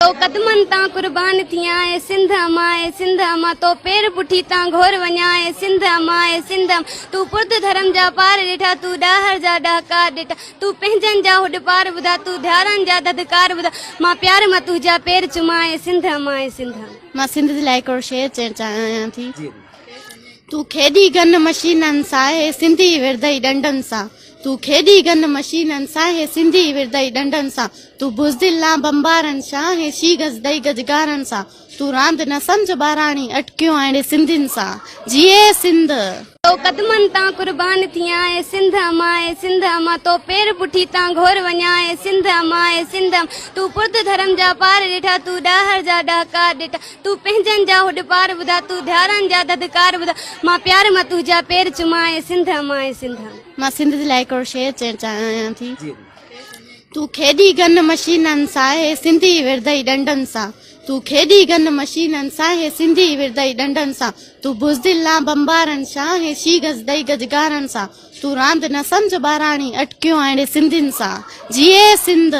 तो कदमन ता कुर्बान थिया ए सिंधा मां तो पैर पुठी ता घोर वञा ए सिंधा तू पुर्त धर्म जा पार ॾिठा तू ॾाहर जा ॾाकार ॾिठा तू पंहिंजनि जा हुड पार ॿुधा तू ध्यारनि जा धदकार ॿुधा मां प्यार मां तुंहिंजा पैर चुमा ए सिंधा मां सिंध जे लाइ हिकिड़ो शेर चवणु चाहियां थी। तू खेॾी गन मशीननि सां हे सिंधी विरदई डंडनि सां तू खेॾी गन मशीननि सां हे सिंधी विरदई डंडनि सां तू बुज़दिला बंबारनि सां हे शी गज़दई गजगारनि सां तू रांदि न सम्झ ॿाराणी अटकियो अहिड़े सिंधियुनि सां जीए सिंध। तो कदमन ता कुर्बान थिया ए सिंधा मां तो पैर पुठी ता घोर वञा ए सिंधा तू पुर्त धर्म जा पार ॾिठा तू ॾाहर जा ॾाकार ॾिठा तू पंहिंजनि जा हुड पार ॿुधा तू ध्यारनि जा धदकार ॿुधा मां प्यार मां तुंहिंजा पैर चुमा ए सिंधा मां सिंध जे लाइ हिकिड़ो शेर चवणु चाहियां थी। तू खेॾी गन मशीननि सां हे सिंधी विरदई डंडनि सां तू खेॾी गन मशीननि सां हे सिंधी विरदई डंडनि सां तू बुज़दिला बंबारनि सां हे शी गज़दई गजगारनि सां तू रांदि न सम्झ ॿाराणी अटकियो अहिड़े सिंधियुनि सां जीए सिंध।